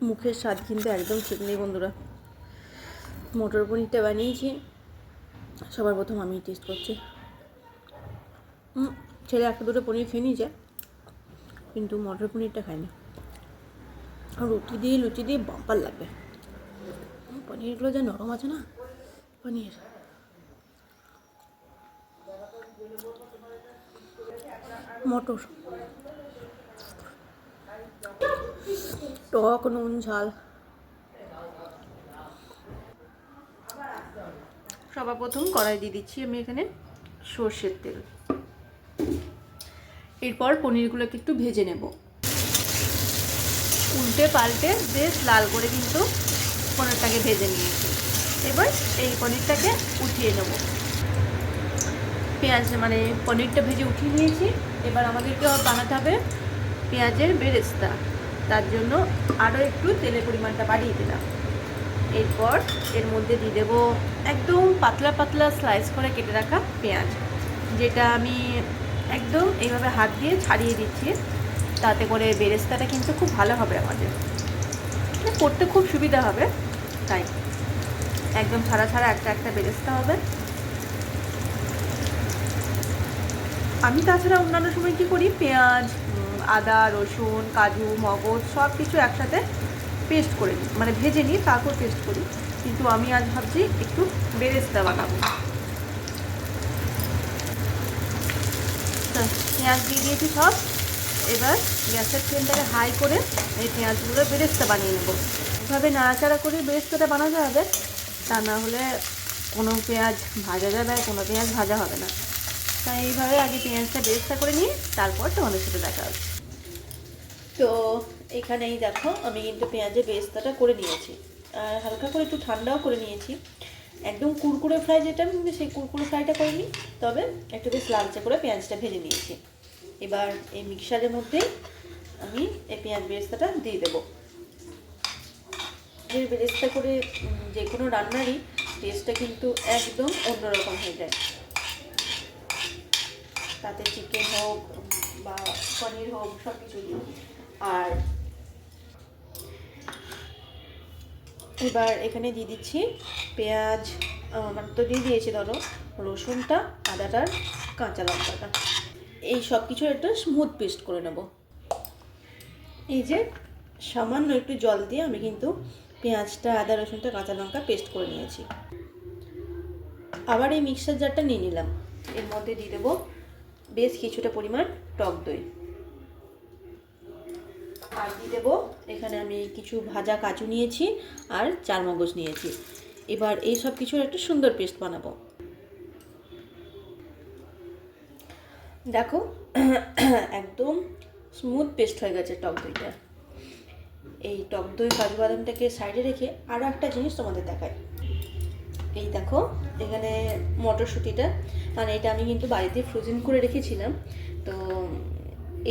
মুখের স্বাদ কিন্তু একদম ঠিক নেই বন্ধুরা। মটর পনিরটা বানিয়েছি, সবার প্রথম আমি টেস্ট করছি। ছেলে একটা দুটো পনির খেয়ে নিয়েছে, কিন্তু মটর পনিরটা খায়নি। আর লুচি দিয়ে বাম্পার লাগবে। পনিরগুলো যা নরম আছে না, পনির। মটর টক, নুন, ঝাল। সবার প্রথম কড়াই দিয়ে দিচ্ছি আমি এখানে সর্ষের তেল। এরপর পনিরগুলোকে একটু ভেজে নেব, উল্টে পাল্টে বেশ লাল করে কিন্তু পনিরটাকে ভেজে নিয়েছি। এবার এই পনিরটাকে উঠিয়ে নেব। পেঁয়াজ মানে পনিরটা ভেজে উঠিয়ে নিয়েছি। এবার আমাদেরকে বানাতে হবে পেঁয়াজের বেরেস্তা। তার জন্য আরও একটু তেলের পরিমাণটা বাড়িয়ে দিলাম। এরপর এর মধ্যে দিয়ে দেবো একদম পাতলা পাতলা স্লাইস করে কেটে রাখা পেঁয়াজ, যেটা আমি একদম এইভাবে হাত দিয়ে ছাড়িয়ে দিচ্ছি। তাতে করে বেরেস্তাটা কিন্তু খুব ভালো হবে, আমাদের করতে খুব সুবিধা হবে। তাই একদম ছাড়া ছাড়া একটা একটা বেরেস্তা হবে। আমি তাছাড়া অন্যান্য সময় কী করি, পেঁয়াজ, আদা, রসুন, কাজু, মগজ সব কিছু একসাথে পেস্ট করে নিই, মানে ভেজে নিই তারপর পেস্ট করি। কিন্তু আমি আজ ভাবছি একটু বেরেস্তা বানাবো। পেঁয়াজ দিয়ে দিয়েছি সব। এবার গ্যাসের ফ্লেমটাকে হাই করে এই পেঁয়াজগুলো বেরেস্তা বানিয়ে নেব। এভাবে নাড়াচাড়া করে বেরেস্তাটা বানাতে হবে, তা না হলে কোনো পেঁয়াজ ভাজা যাবে, কোনো পেঁয়াজ ভাজা হবে না। তাই এইভাবে আগে পেঁয়াজটা বেরেস্তা করে নিয়ে তারপর তোমাদের সাথে দেখা হবে। তো এখানেই দেখো আমি কিন্তু পেঁয়াজের বেরেস্তাটা করে নিয়েছি, আর হালকা করে একটু ঠান্ডাও করে নিয়েছি। একদম কুরকুরে ফ্রাই যেটা, আমি কিন্তু সেই কুরকুরে ফ্রাইটা করিনি, তবে একটু বেশ লালচে করে পেঁয়াজটা ভেজে নিয়েছি। এবার এই মিক্সারের মধ্যেই আমি এই পেঁয়াজ বেরেস্তাটা দিয়ে দেবো। এই বেরেস্তা করে যে কোনো রান্নারই টেস্টটা কিন্তু একদম অন্যরকম হয়ে যায়। তাতে চিকেন হোক বা পনির হোক সব কিছু। আর এবার এখানে দিয়ে দিচ্ছি পেঁয়াজ, মানে তো দিয়ে দিয়েছি, ধরো রসুনটা, আদাটার, কাঁচা লঙ্কাটা, এই সব কিছু একটা স্মুথ পেস্ট করে নেব। এই যে সামান্য একটু জল দিয়ে আমি কিন্তু পেঁয়াজটা, আদা, রসুনটা, কাঁচা লঙ্কা পেস্ট করে নিয়েছি। আবার এই মিক্সার জারটা নিয়ে নিলাম। এর মধ্যে দিয়ে দেবো বেশ কিছুটা পরিমাণ টক দই, আর দিয়ে দেবো এখানে আমি কিছু ভাজা কাজু নিয়েছি আর চারমগজ নিয়েছি। এবার এই সব কিছুর একটা সুন্দর পেস্ট বানাবো। দেখো একদম স্মুথ পেস্ট হয়ে গেছে টক দইটা। এই টক দই কাজু বাদামটাকে সাইডে রেখে আরও একটা জিনিস তোমাদের দেখাই। এই দেখো এখানে মটরশুঁটিটা, মানে এটা আমি কিন্তু বাড়িতে ফ্রোজেন করে রেখেছিলাম, তো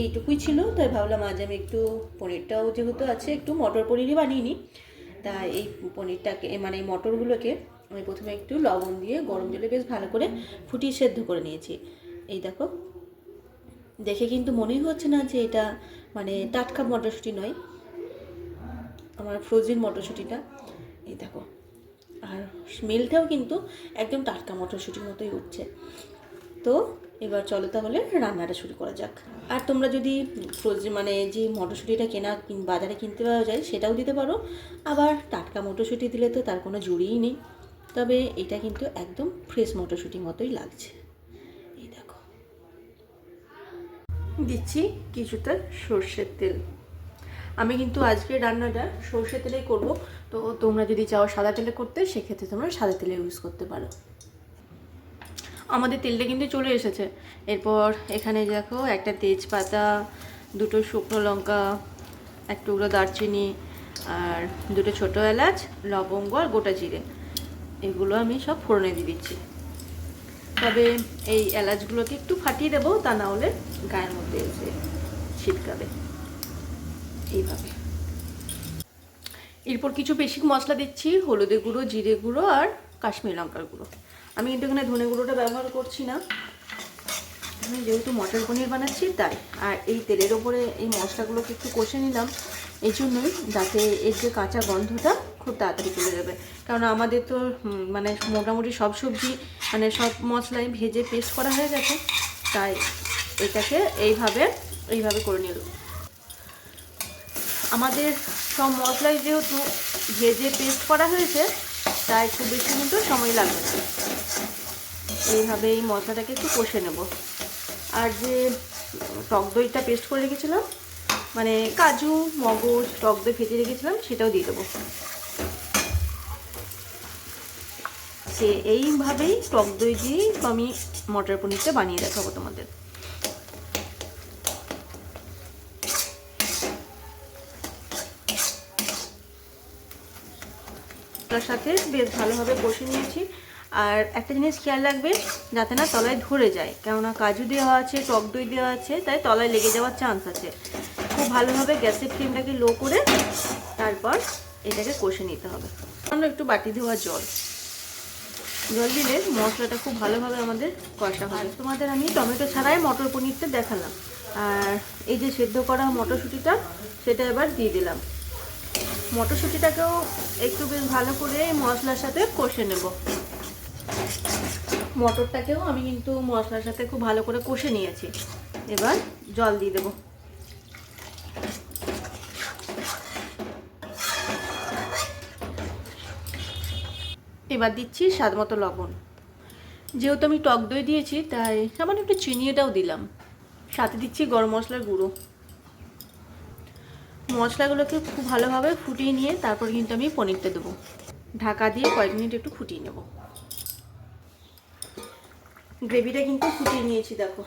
এইটুকুই ছিল। তাই ভাবলাম আজ আমি একটু পনিরটাও যেহেতু আছে, একটু মটর পনিরই বানিয়ে নিই। তাই এই পনিরটাকে, মানে এই মটরগুলোকে আমি প্রথমে একটু লবণ দিয়ে গরম জলে বেশ ভালো করে ফুটিয়ে সেদ্ধ করে নিয়েছি। এই দেখো, দেখে কিন্তু মনেই হচ্ছে না যে এটা মানে টাটকা মটরশুঁটি নয়, আমার ফ্রোজেন মটরশুঁটিটা। এই দেখো, আর স্মেলটাও কিন্তু একদম টাটকা মটরশুঁটির মতোই উঠছে। তো এবার চলো তাহলে রান্নাটা শুরু করা যাক। আর তোমরা যদি ফ্রোজেন মানে যে মটরশুঁটিটা বাজারে কিনতে পাওয়া যায় সেটাও দিতে পারো, আবার টাটকা মটরশুঁটি দিলে তো তার কোনো জুড়িই নেই। তবে এটা কিন্তু একদম ফ্রেশ মটরশুঁটির মতোই লাগছে। এই দেখো, দিচ্ছি কিছুটা সর্ষের তেল। আমি কিন্তু আজকে রান্নাটা সর্ষের তেলেই করব, তো তোমরা যদি চাও সাদা তেলে করতে, সেক্ষেত্রে তোমরা সাদা তেলে ইউজ করতে পারো। আমাদের তেলটা কিন্তু চলে এসেছে। এরপর এখানে দেখো একটা তেজপাতা, দুটো শুকনো লঙ্কা, এক টুকরো দারচিনি, আর দুটো ছোটো এলাচ, লবঙ্গ আর গোটা জিরে, এগুলো আমি সব ফোড়নে দিয়ে দিচ্ছি। তবে এই এলাচগুলোকে একটু ফাটিয়ে দেবো, তা না হলে গায়ের মধ্যে এসে ছিটকাবে। এইভাবে এরপর কিছু বেশি মশলা দিচ্ছি, হলুদের গুঁড়ো, জিরে গুঁড়ো আর কাশ্মীরি লঙ্কার গুঁড়ো। আমি কিন্তু এখানে ধনে গুঁড়োটা ব্যবহার করছি না, আমি যেহেতু মটর পনির বানাচ্ছি তাই। আর এই তেলের ওপরে এই মশলাগুলোকে একটু কষে নিলাম, এই জন্যই, যাতে এর যে কাঁচা গন্ধটা খুব তাড়াতাড়ি চলে যাবে। কারণ আমাদের তো মানে মোটামুটি সব সবজি মানে সব মশলাই ভেজে পেস্ট করা হয়ে গেছে, তাই এটাকে এইভাবে করে নিল। আমাদের সব মশলাই যেহেতু ভেজে পেস্ট করা হয়েছে, তাই খুব বেশি কিন্তু সময় লাগবে না। এইভাবে এই মশলাটাকে একটু কষে নেব। আর যে টক দইটা পেস্ট করে রেখেছিলাম, মানে কাজু মগজ টক দই ভেজে রেখেছিলাম, সেটাও দিয়ে দেবো। সে এইভাবেই টক দই দিয়েই আমি মটর পনিরটা বানিয়ে দেখাবো তোমাদের। তার সাথে বেশ ভালোভাবে কষে নিয়েছি। আর একটা জিনিস খেয়াল রাখবে, যাতে না তলায় ধরে যায়, কেননা কাজু দেওয়া আছে, টক দই দেওয়া আছে, তাই তলায় লেগে যাওয়ার চান্স আছে। খুব ভালোভাবে গ্যাসের ফ্লেমটাকে লো করে তারপর এটাকে কষে নিতে হবে। আমরা একটু বাটি ধোয়া জল দিলে মশলাটা খুব ভালোভাবে আমাদের কষা হয়। তোমাদের আমি টমেটো ছাড়াই মটর পনিরটা দেখালাম। আর এই যে সেদ্ধ করা মটরশুঁটিটা, সেটা এবার দিয়ে দিলাম। মটরশুঁটিটাকেও একটু বেশ ভালো করে মশলার সাথে কষে নেব। মটরটাকেও আমি কিন্তু মশলার সাথে খুব ভালো করে কষে নিয়েছি। এবার জল দিয়ে দেবো। এবার দিচ্ছি স্বাদ মতো লবণ। যেহেতু আমি টক দই দিয়েছি, তাই সামান্য একটু চিনিটাও দিলাম। সাথে দিচ্ছি গরম মশলার গুঁড়ো। মশলাগুলোকে খুব ভালোভাবে ফুটিয়ে নিয়ে তারপর কিন্তু আমি পনিরটা দেবো। ঢাকা দিয়ে কয়েক মিনিট একটু ফুটিয়ে নেব। গ্রেভিটা কিন্তু ফুটিয়ে নিয়েছি, দেখো।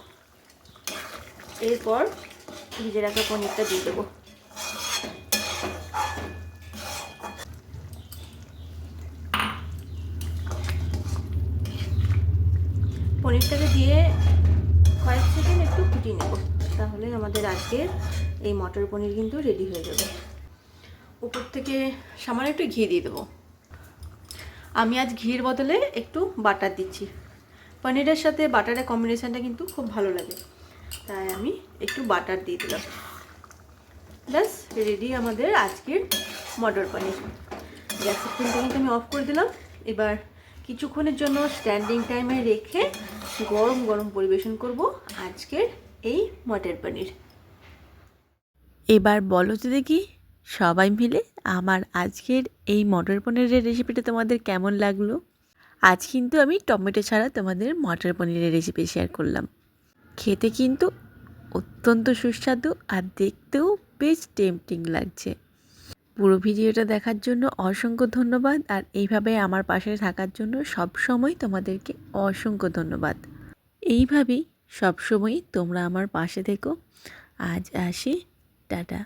এরপর ভিজে রাখা পনিরটা দিয়ে দেবো। পনিরটাকে দিয়ে কয়েক সেকেন্ড একটু ফুটিয়ে নেব, তাহলে আমাদের আজকের এই মটর পনির কিন্তু রেডি হয়ে যাবে। উপর থেকে সামান্য একটু ঘি দিয়ে দেবো। আমি আজ ঘির বদলে একটু বাটার দিচ্ছি। পনিরের সাথে বাটারের কম্বিনেশানটা কিন্তু খুব ভালো লাগে, তাই আমি একটু বাটার দিয়ে দিলাম। ব্যাস রেডি আমাদের আজকের মটর পনির। গ্যাসের ফ্লেমটা কিন্তু আমি অফ করে দিলাম। এবার কিছুক্ষণের জন্য স্ট্যান্ডিং টাইমে রেখে গরম গরম পরিবেশন করব আজকের এই মটর পনির। এবার বলো তো দেখি সবাই মিলে আমার আজকের এই মটর পনিরের রেসিপিটা তোমাদের কেমন লাগলো। আজ কিন্তু আমি টমেটো ছাড়া তোমাদের মটর পনিরের রেসিপি শেয়ার করলাম। খেতে কিন্তু অত্যন্ত সুস্বাদু আর দেখতেও বেশ টেম্পটিং লাগছে। পুরো ভিডিওটা দেখার জন্য অসংখ্য ধন্যবাদ। আর এইভাবে আমার পাশে থাকার জন্য সবসময় তোমাদেরকে অসংখ্য ধন্যবাদ। এইভাবেই সবসময়ই তোমরা আমার পাশে থেকো। আজ আসি, টাটা।